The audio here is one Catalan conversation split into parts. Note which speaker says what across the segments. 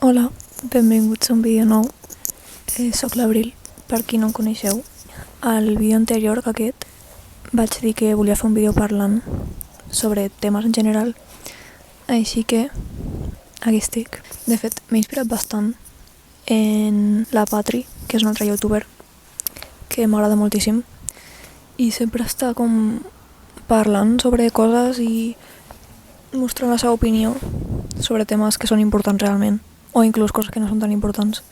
Speaker 1: Hola, benvinguts a un vídeo nou. Soc l'Abril, per qui no em coneixeu. Al vídeo anterior que aquest vaig dir que volia fer un vídeo parlant sobre temes en general, així que aquí estic. De fet, m'he inspirat bastant en la Patri, que és una altra youtuber que m'agrada moltíssim i sempre està com parlant sobre coses i mostrant la seva opinió sobre temes que són importants realment, o inclús coses que no són tan importants.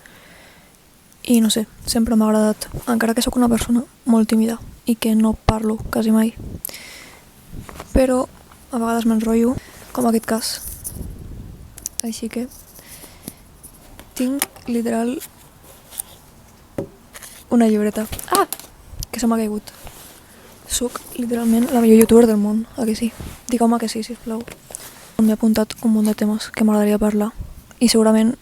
Speaker 1: I no sé, sempre m'ha agradat, encara que sóc una persona molt tímida i que no parlo quasi mai. Però a vegades m'enrotllo, com aquest cas. Així que tinc literal una llibreta. Ah! Que se m'ha caigut. Soc literalment la millor youtuber del món, a que sí? Digueu-me que sí, sisplau. M'he apuntat un munt de temes que m'agradaria parlar i segurament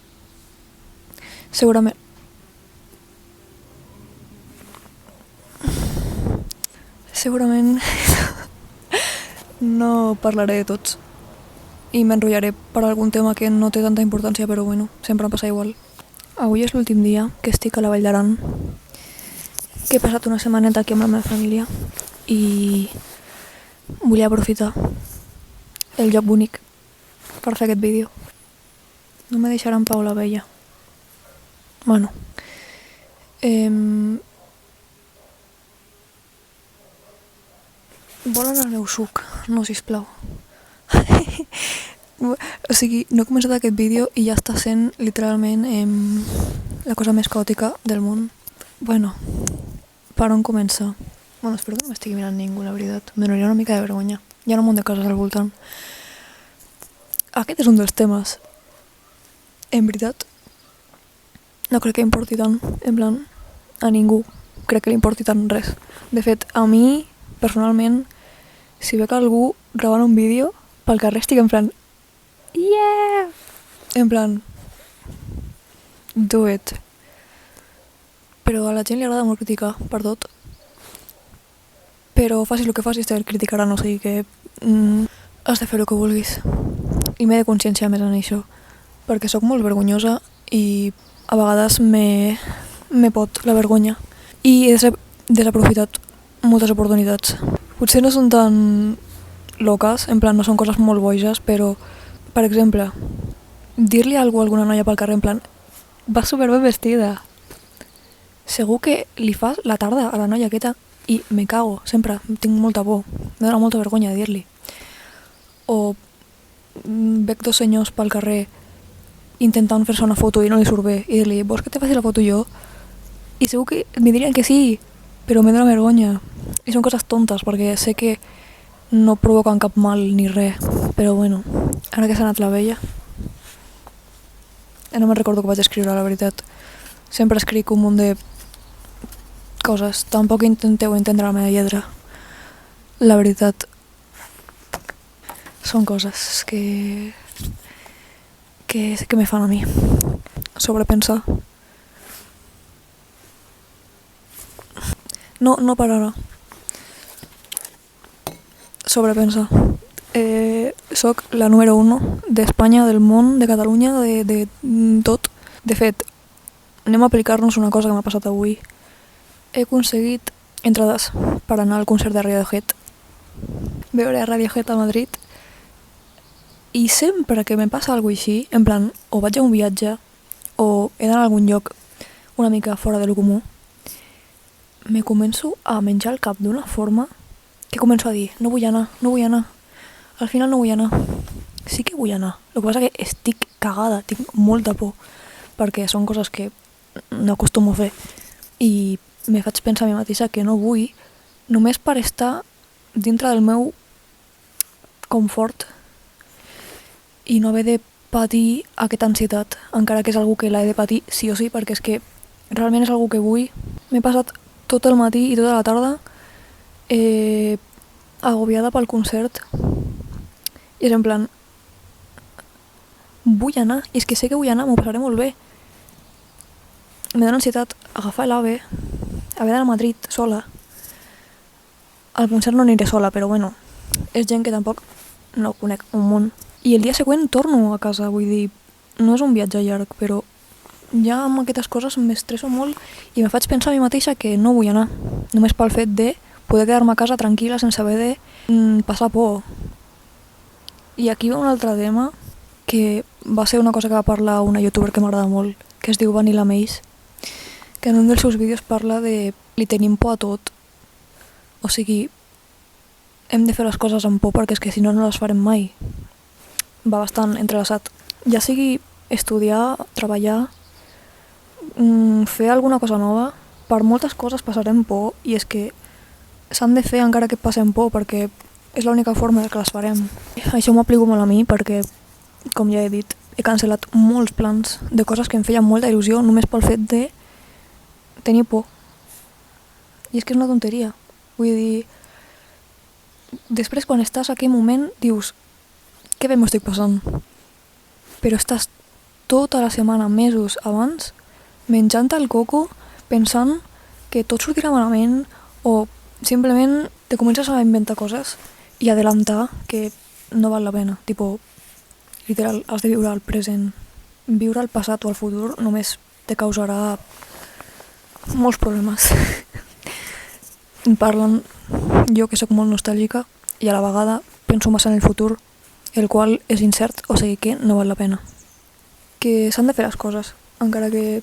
Speaker 1: no parlaré de tots i m'enrotllaré per algun tema que no té tanta importància, però bueno, sempre em passa igual. Avui és l'últim dia que estic a la Vall d'Aran, que he passat una setmaneta aquí amb la meva família i volia aprofitar el lloc bonic per fer aquest vídeo. No me deixarà en pau la vella. Bueno. Volen el meu suc? No, sisplau. O sigui, no he començat aquest vídeo i ja està sent literalment la cosa més caòtica del món. Bueno, per on començar? Bueno, espero que no m'estigui mirant ningú, la veritat. Em donaria una mica de vergonya. Hi ha un munt de coses al voltant. Aquest és un dels temes. En veritat, no crec que importi tant. En plan, a ningú crec que li importi tant res. De fet, a mi, personalment, si veig algú gravant un vídeo, pel carrer estic en plan yeah! En plan do it. Però a la gent li agrada molt criticar per tot. Però facis el que facis te criticaran, o sigui que has de fer el que vulguis. I m'he de conscienciar més en això, perquè sóc molt vergonyosa i a vegades me pot la vergonya. I he desaprofitat moltes oportunitats. Potser no són tan loques, en plan no són coses molt boges, però, per exemple, dir-li a alguna noia pel carrer en plan va superben vestida. Segur que li fas la tarda a la noia aquesta i me cago, sempre, tinc molta por, me dona molta vergonya dir-li. O veig dos senyors pel carrer intentant fer-se una foto i no li surt bé i dir-li, vols que te faci la foto jo? I segur que me dirien que sí, però me dona vergonya. I són coses tontes perquè sé que no provoquen cap mal ni res, però bueno, ara que s'ha anat la vella no me'n recordo que vaig escriure, la veritat. Sempre escric un munt de coses, tampoc intenteu entendre la meva lletra, la veritat. Són coses que me fan a mi sobrepensar. No per ara. Sobrepensar. Soc la número 1 d'Espanya, del món, de Catalunya, de tot. De fet, anem a aplicar-nos una cosa que m'ha passat avui. He aconseguit entrades per anar al concert de Radiohead. Veure Radiohead a Madrid. I sempre que me passa alguna cosa així, en plan, o vaig a un viatge, o he d'anar a algun lloc una mica fora de lo comú, me començo a menjar el cap d'una forma que començo a dir, no vull anar. Al final no vull anar. Sí que vull anar. El que passa que estic cagada, tinc molta por, perquè són coses que no acostumo a fer. I me faig pensar a mi mateixa que no vull, només per estar dintre del meu confort i no haver de patir aquesta ansietat, encara que és algú que l'he de patir sí o sí, perquè és que realment és algú que vull. M'he passat tot el matí i tota la tarda agobiada pel concert i és en plan vull anar, i és que sé que vull anar, m'ho passaré molt bé. Me dona ansietat agafar l'AVE, haver d'anar a Madrid sola. Al concert no aniré sola, però bueno, és gent que tampoc no conec un munt. I el dia següent torno a casa, vull dir, no és un viatge llarg, però ja amb aquestes coses m'estresso molt i me faig pensar a mi mateixa que no vull anar, només pel fet de poder quedar-me a casa tranquil·la sense haver de passar por. I aquí va un altre tema que va ser una cosa que va parlar una youtuber que m'agrada molt, que es diu Vanilla Mace, que en un dels seus vídeos parla de li tenim por a tot. O sigui, hem de fer les coses amb por perquè és que si no, no les farem mai. Va bastant entrelaçat. Ja sigui estudiar, treballar, fer alguna cosa nova, per moltes coses passarem por i és que s'han de fer encara que passem por perquè és l'única forma que les farem. Això m'aplico molt a mi perquè, com ja he dit, he cancel·lat molts plans de coses que em feien molta il·lusió només pel fet de tenir por. I és que és una tonteria. Vull dir, després quan estàs en aquell moment dius que bé m'ho estic passant. Però estàs tota la setmana, mesos abans, menjant el coco, pensant que tot sortirà malament o simplement te comences a inventar coses i adelantar que no val la pena. Tipo, literal, has de viure el present. Viure el passat o el futur només te causarà molts problemes. Parlen, jo que sóc molt nostàlgica i a la vegada penso massa en el futur, el qual és incert, o sigui que no val la pena. Que s'han de fer les coses, encara que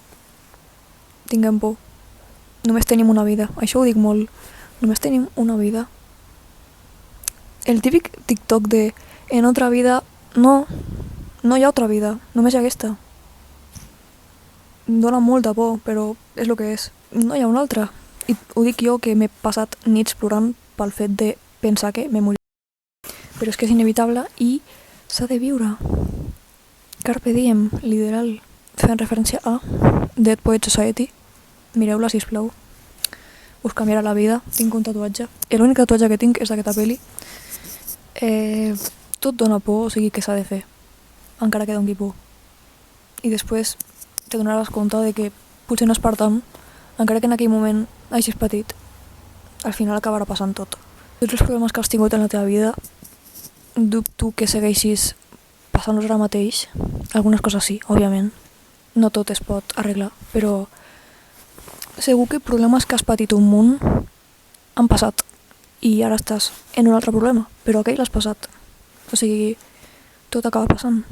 Speaker 1: tinguem por. Només tenim una vida, això ho dic molt. Només tenim una vida. El típic TikTok de en otra vida, no hi ha otra vida, només hi ha aquesta. Em dóna molta por, però és el que és. No hi ha una altra. I ho dic jo que m'he passat nits plorant pel fet de pensar que me moriré. Però és que és inevitable i s'ha de viure. Carpe diem, literal, fent referència a Dead Poets Society. Mireu-la, sisplau. Us canviarà la vida. Tinc un tatuatge. L'únic tatuatge que tinc és d'aquesta peli. Tot dona por, o sigui que s'ha de fer. Encara que doni por. I després te donaràs compte de que potser no és per tant, encara que en aquell moment hagis patit, al final acabarà passant tot. Tots els problemes que has tingut en la teva vida, dubto que segueixis passant-los ara mateix. Algunes coses sí, òbviament. No tot es pot arreglar, però segur que problemes que has patit un munt han passat i ara estàs en un altre problema, però aquell l'has passat. O sigui, tot acaba passant.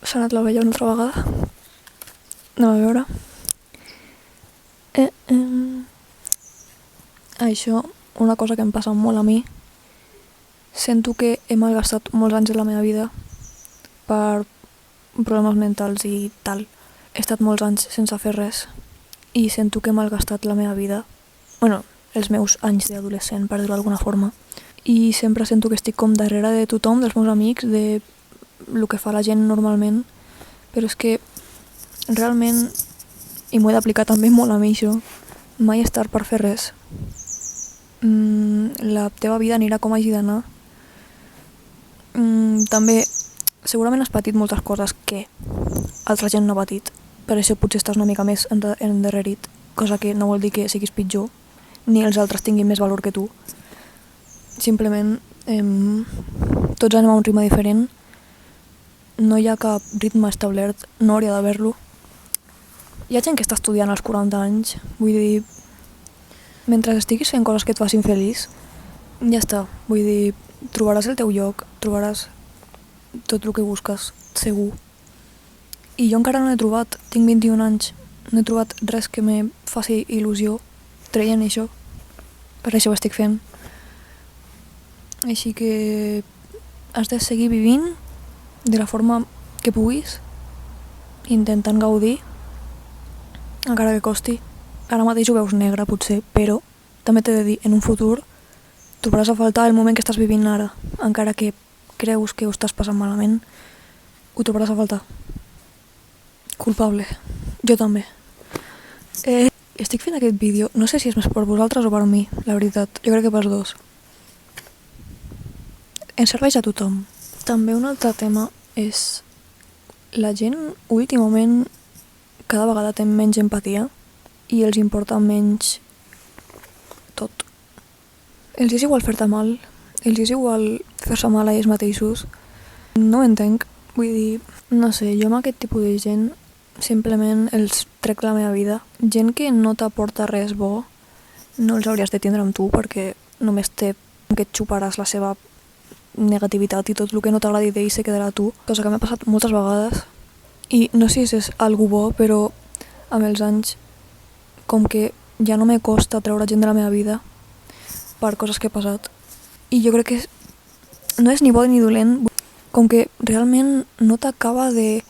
Speaker 1: S'ha anat la vella una altra vegada. Anem a veure. Això, una cosa que em passa molt a mi, sento que he malgastat molts anys de la meva vida per problemes mentals i tal. He estat molts anys sense fer res i sento que he malgastat la meva vida, els meus anys d'adolescent, per dir-ho d'alguna forma. I sempre sento que estic com darrere de tothom, dels meus amics, de el que fa la gent normalment, però és que realment, i m'ho he d'aplicar també molt a mi això, mai és tard per fer res. La teva vida anirà com hagi d'anar. També, segurament has patit moltes coses que altra gent no ha patit, per això potser estàs una mica més endarrerit, cosa que no vol dir que siguis pitjor, ni els altres tinguin més valor que tu. Simplement, tots anem a un ritme diferent, no hi ha cap ritme establert, no hauria d'haver-lo. Hi ha gent que està estudiant als 40 anys, vull dir, mentre estiguis fent coses que et facin feliç, ja està, vull dir, trobaràs el teu lloc, trobaràs tot el que busques, segur. I jo encara no he trobat, tinc 21 anys, no he trobat res que me faci il·lusió traient això, per això ho estic fent. Així que has de seguir vivint de la forma que puguis, intentant gaudir, encara que costi. Ara mateix ho veus negre, potser, però també t'he de dir, en un futur trobaràs a faltar el moment que estàs vivint ara, encara que creus que ho estàs passant malament, ho trobaràs a faltar. Culpable. Jo també. Estic fent aquest vídeo, no sé si és més per vosaltres o per mi, la veritat. Jo crec que pels dos. Ens serveix a tothom. També un altre tema és la gent últimament cada vegada té menys empatia i els importa menys tot. Els és igual fer-te mal, els és igual fer-se mal a ells mateixos. No ho entenc, Vull dir, no sé, jo amb aquest tipus de gent simplement els trec la meva vida. Gent que no t'aporta res bo, no els hauries de tindre amb tu perquè només té que et xuparàs la seva negativitat i tot el que no t'agradi d'ell se quedarà a tu, cosa que m'ha passat moltes vegades. I no sé si és algú bo, però amb els anys com que ja no me costa treure gent de la meva vida per coses que he passat. I jo crec que no és ni bo ni dolent, com que realment no t'acaba de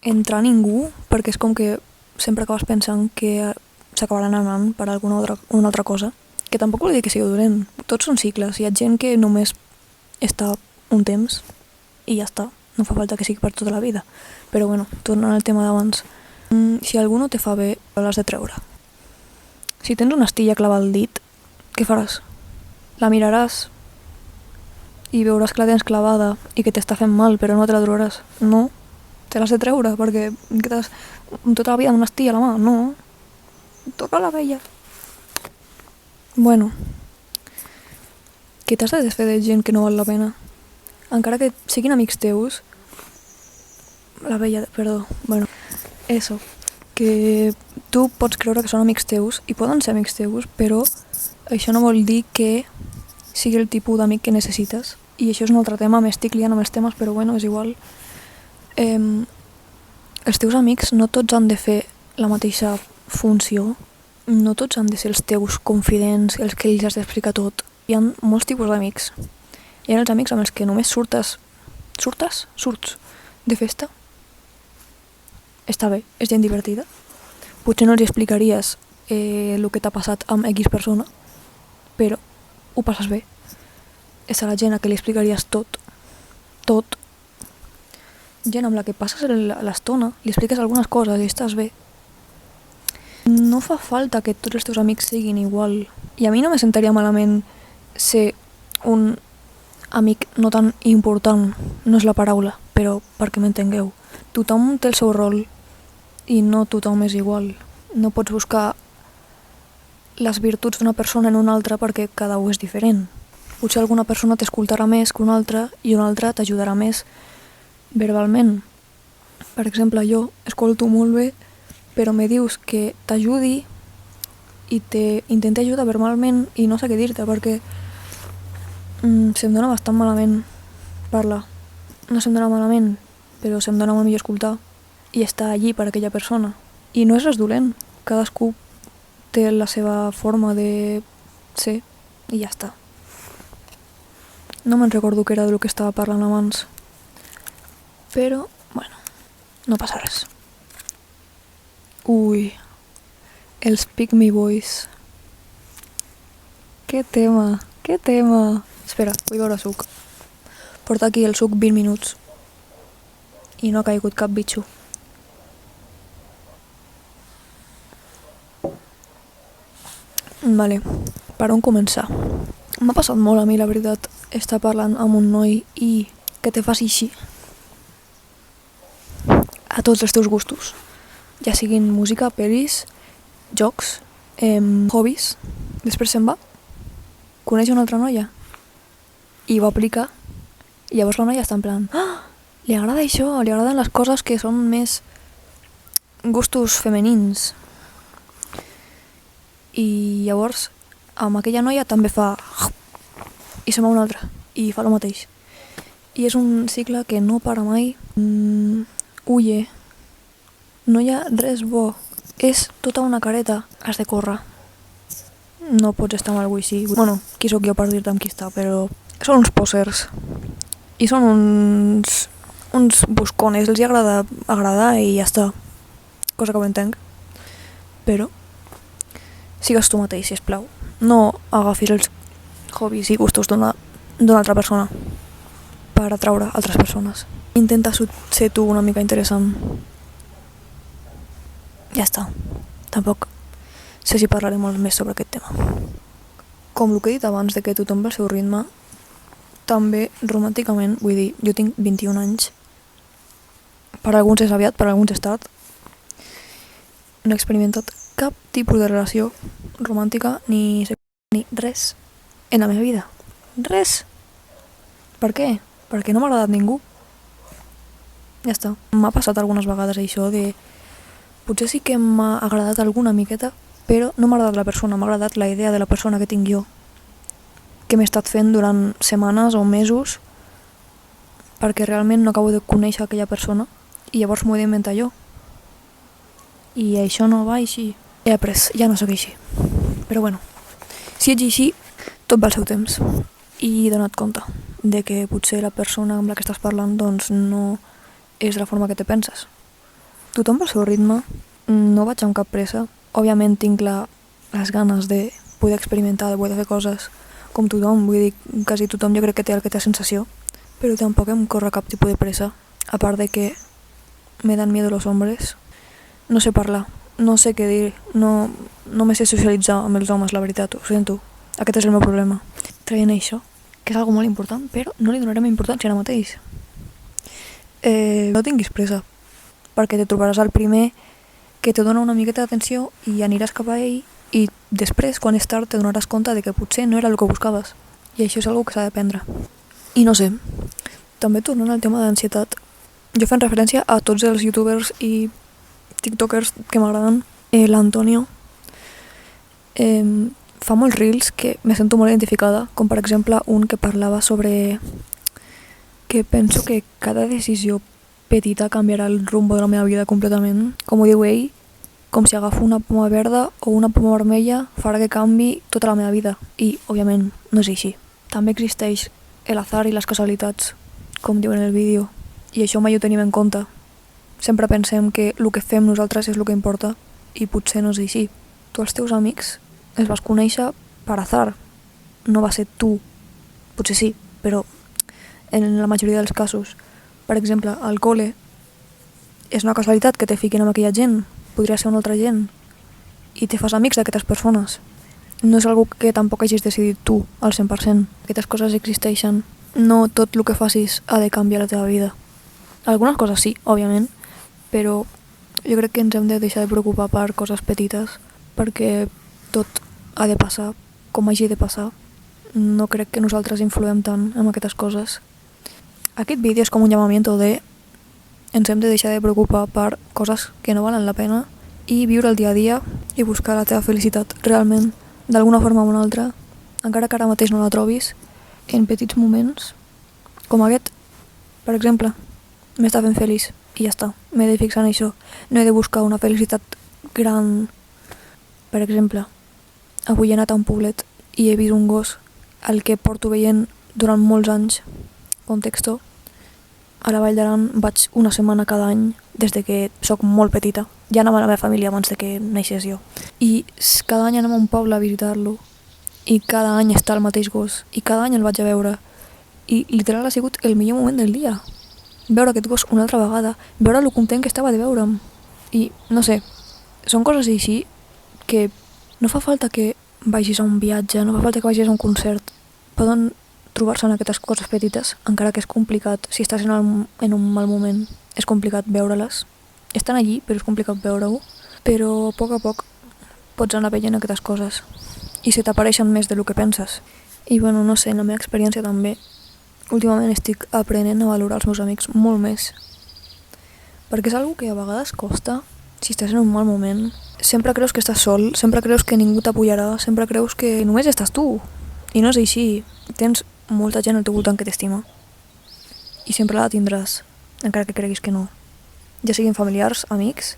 Speaker 1: entrar ningú, perquè és com que sempre acabes pensant que s'acabaran anant per una altra cosa, que tampoc vol dir que sigui dolent. Tots són cicles, hi ha gent que només està un temps i ja està, no fa falta que sigui per tota la vida. Però bueno, tornant al tema d'abans, si algú no te fa bé, l'has de treure. Si tens una astilla clavada al dit, què faràs? La miraràs i veuràs que la tens clavada i que t'està fent mal, però no te la trobaràs. No, te l'has de treure perquè quedes tota la vida amb una astilla a la mà. No, toca la vella. Bueno, que t'has de desfer de gent que no val la pena. Encara que siguin amics teus, eso, que tu pots creure que són amics teus i poden ser amics teus, però això no vol dir que sigui el tipus d'amic que necessites. I això és un altre tema, m'estic liant amb els temes, però bueno, és igual. Els teus amics no tots han de fer la mateixa funció, no tots han de ser els teus confidents, els que els has d'explicar tot. Hi ha molts tipus d'amics. Hi ha els amics amb els que només surts de festa. Està bé, és gent divertida. Potser no els explicaries el que t'ha passat amb X persona, però ho passes bé. És a la gent a què li explicaries tot. Gent amb la que passes l'estona, li expliques algunes coses i estàs bé. No fa falta que tots els teus amics siguin igual. I a mi no me sentaria malament ser un amic no tan important, no és la paraula, però perquè m'entengueu. Tothom té el seu rol i no tothom és igual. No pots buscar les virtuts d'una persona en una altra perquè cada un és diferent. Potser alguna persona t'escoltarà més que una altra i una altra t'ajudarà més verbalment. Per exemple, jo escolto molt bé, però me dius que t'ajudi i t'intenta ajudar verbalment i no sé què dir-te perquè se'm dona bastant malament parlar. No se'm dona malament, però se'm dona molt millor escoltar i estar allí per aquella persona. I no és res dolent, cadascú té la seva forma de ser i ja està. No me'n recordo què era del que estava parlant abans, però, bueno, no passa res. Ui, els Pick Me Boys. Què tema. Espera, vull beure suc. Porta aquí el suc 20 minuts i no ha caigut cap bitxo. Vale, per on començar? M'ha passat molt a mi, la veritat, estar parlant amb un noi i que te faci així. A tots els teus gustos. Ja siguin música, pel·lis, jocs, hobbies. Després se'n va, coneix una altra noia i ho aplica. I llavors la noia està en plan, li agrada això, li agraden les coses que són més gustos femenins. I llavors amb aquella noia també fa i se'n va una altra i fa el mateix. I és un cicle que no para mai. Huye. No hi ha res bo. És tota una careta. Has de córrer. No pots estar amb algú així. Bueno, qui sóc jo per dir-te amb qui està, però són uns posers. I són uns buscones. Els hi agrada agradar i ja està. Cosa que ho entenc. Però sigues tu mateix, sisplau. No agafis els hobbies i gustos d'una altra persona per atraure altres persones. Intenta ser tu una mica interessant. Ja està. Tampoc sé si parlaré molt més sobre aquest tema. Com el que he dit abans de que tothom va al seu ritme, també romànticament, vull dir, jo tinc 21 anys. Per alguns és aviat, per alguns és tard. No he experimentat cap tipus de relació romàntica ni res en la meva vida. Res. Per què? Perquè no m'ha agradat ningú. Ja està. M'ha passat algunes vegades això de... Potser sí que m'ha agradat alguna miqueta, però no m'ha agradat la persona, m'ha agradat la idea de la persona que tinc jo, que m'he estat fent durant setmanes o mesos, perquè realment no acabo de conèixer aquella persona i llavors m'ho he d'inventar jo. I això no va així. He après, ja no sóc així. Però bueno, si ets així, tot va al seu temps. I he donat compte de que potser la persona amb la que estàs parlant doncs no és de la forma que te penses. Tothom va al seu ritme, no vaig amb cap pressa. Òbviament tinc les ganes de poder experimentar, de poder fer coses com tothom, vull dir, quasi tothom jo crec que té aquesta sensació, però tampoc em corre cap tipus de pressa, a part de que me dan miedo los hombres. No sé parlar, no sé què dir, no me sé socialitzar amb els homes, la veritat, ho sento. Aquest és el meu problema. Traient això, que és algo molt important, però no li donarem importància ara mateix. No tinguis pressa, perquè te trobaràs el primer que te dona una miqueta d'atenció i aniràs cap a ell i després, quan és tard, te donaràs compte de que potser no era el que buscaves. I això és una que s'ha d'aprendre. I no sé, també tornant al tema d'ansietat, jo fent referència a tots els youtubers i tiktokers que m'agraden, l'Antonio fa molts reels que me sento molt identificada, com per exemple un que parlava sobre que penso que cada decisió petita canviarà el rumbo de la meva vida completament. Com ho diu ell, com si agafo una poma verda o una poma vermella farà que canvi tota la meva vida. I, òbviament, no és així. També existeix l'azar i les casualitats, com diu en el vídeo, i això mai ho tenim en compte. Sempre pensem que el que fem nosaltres és el que importa, i potser no és així. Tu els teus amics els vas conèixer per azar. No va ser tu. Potser sí, però en la majoria dels casos. Per exemple, al col·le és una casualitat que te fiquin amb aquella gent, podria ser una altra gent, i te fas amics d'aquestes persones. No és algo que tampoc hagis decidit tu al 100%. Aquestes coses existeixen. No tot el que facis ha de canviar la teva vida. Algunes coses sí, òbviament, però jo crec que ens hem de deixar de preocupar per coses petites, perquè tot ha de passar com hagi de passar. No crec que nosaltres influem tant en aquestes coses. Aquest vídeo és com un llamament de ens hem de deixar de preocupar per coses que no valen la pena i viure el dia a dia i buscar la teva felicitat realment, d'alguna forma o una altra, encara que ara mateix no la trobis, en petits moments, com aquest, per exemple, m'està fent feliç i ja està, m'he de fixar en això. No he de buscar una felicitat gran. Per exemple, avui he anat a un poblet i he vist un gos el que porto veient durant molts anys. Contexto, a la Vall d'Aran vaig una setmana cada any des de que sóc molt petita. Ja anava a la meva família abans de que naixés jo. I cada any anem a un poble a visitar-lo i cada any està el mateix gos i cada any el vaig a veure i literal ha sigut el millor moment del dia. Veure aquest gos una altra vegada, veure lo content que estava de veure'm. I no sé, són coses així que no fa falta que vagis a un viatge, no fa falta que vagis a un concert. Poden trobar-se en aquestes coses petites, encara que és complicat, si estàs en un mal moment, és complicat veure-les. Estan allí, però és complicat veure-ho. Però a poc pots anar veient aquestes coses i se t'apareixen més del que penses. I bueno, no sé, en la meva experiència també, últimament estic aprenent a valorar els meus amics molt més. Perquè és algo que a vegades costa, si estàs en un mal moment. Sempre creus que estàs sol, sempre creus que ningú t'apoyarà, sempre creus que només estàs tu. I no és així. Tens molta gent al teu voltant que t'estima. I sempre la tindràs, encara que creguis que no. Ja siguin familiars, amics,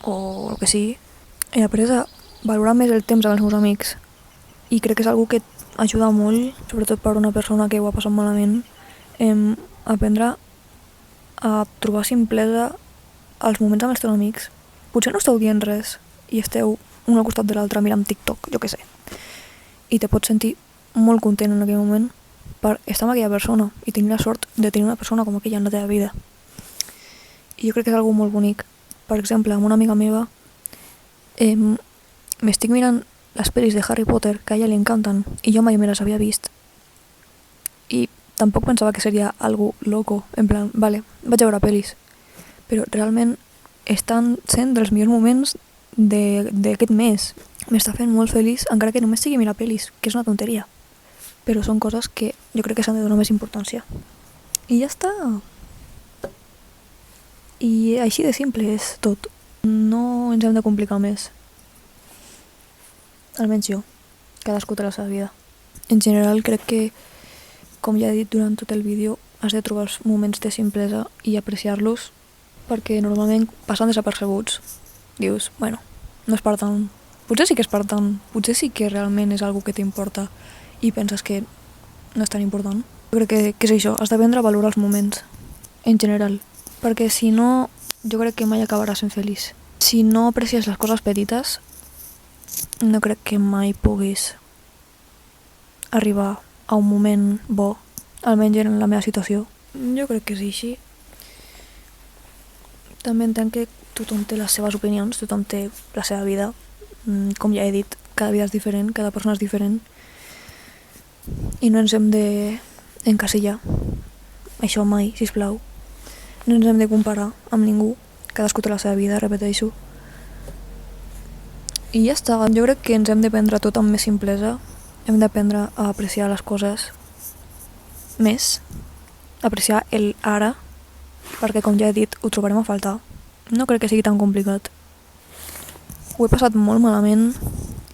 Speaker 1: o el que sigui. He après a valorar més el temps amb els meus amics. I crec que és algo que ajuda molt, sobretot per una persona que ho ha passat malament, aprendre a trobar simplesa als moments amb els teus amics. Potser no esteu dient res i esteu un al costat de l'altre mirant TikTok, jo què sé. I te pots sentir molt content en aquell moment per estar amb aquella persona i tenir la sort de tenir una persona com aquella en la teva vida. I jo crec que és algo molt bonic. Per exemple, amb una amiga meva m'estic mirant les pel·lis de Harry Potter, que a ella li encanten, i jo mai me les havia vist. I tampoc pensava que seria algo loco, en plan, vale, vaig a veure pel·lis. Però realment estan sent dels millors moments d'aquest mes. M'està fent molt feliç, encara que només sigui mirar pel·lis, que és una tonteria. Però són coses que jo crec que s'han de donar més importància. I ja està. I així de simple és tot. No ens hem de complicar més. Almenys jo. Cadascú té la seva vida. En general crec que, com ja he dit durant tot el vídeo, has de trobar els moments de simplesa i apreciar-los, perquè normalment passen desapercebuts. Dius, bueno, no és per tant. Potser sí que és per tant. Potser sí que realment és algo que t'importa i penses que no és tan important. Jo crec que és això, has d'aprendre a valorar els moments, en general. Perquè si no, jo crec que mai acabaràs sent feliç. Si no aprecies les coses petites, no crec que mai puguis arribar a un moment bo, almenys en la meva situació. Jo crec que és així. També entenc que tothom té les seves opinions, tothom té la seva vida. Com ja he dit, cada vida és diferent, cada persona és diferent. I no ens hem d'encasillar. Això mai, sisplau. No ens hem de comparar amb ningú. Cadascú té la seva vida, repeteixo. I ja està. Jo crec que ens hem de prendre tot amb més simplesa. Hem d'aprendre a apreciar les coses més. Apreciar el ara. Perquè, com ja he dit, ho trobarem a faltar. No crec que sigui tan complicat. Ho he passat molt malament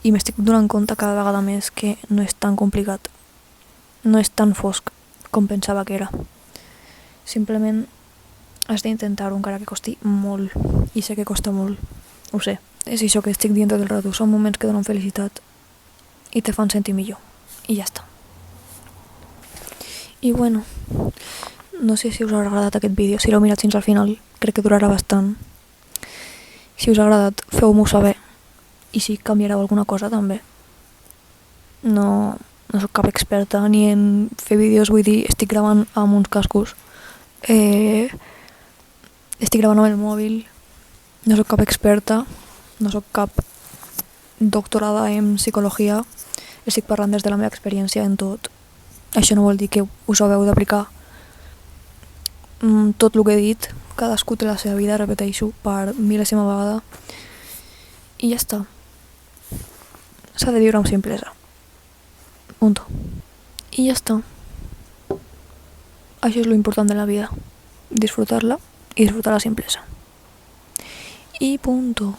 Speaker 1: i m'estic donant compte cada vegada més que no és tan complicat. No és tan fosc com pensava que era. Simplement has d'intentar-ho encara que costi molt. I sé que costa molt. Ho sé. És això que estic dient tot el rato. Són moments que donen felicitat i te fan sentir millor. I ja està. I bueno, no sé si us ha agradat aquest vídeo. Si l'heu mirat fins al final, crec que durarà bastant. Si us ha agradat, feu-m'ho saber. I si canviareu alguna cosa també. No soc cap experta ni en fer vídeos, vull dir, estic gravant amb uns cascos. Estic gravant amb el mòbil. No soc cap experta. No soc cap doctorada en psicologia. Estic parlant des de la meva experiència en tot. Això no vol dir que us ho heu d'aplicar tot el que he dit. Cadascú té la seva vida, repeteixo, per mil·lèsima vegada. I ja està. S'ha de viure amb simplesa. Punto. I ja està. Això és lo important de la vida. Disfrutar-la i disfrutar la simplesa. I punto.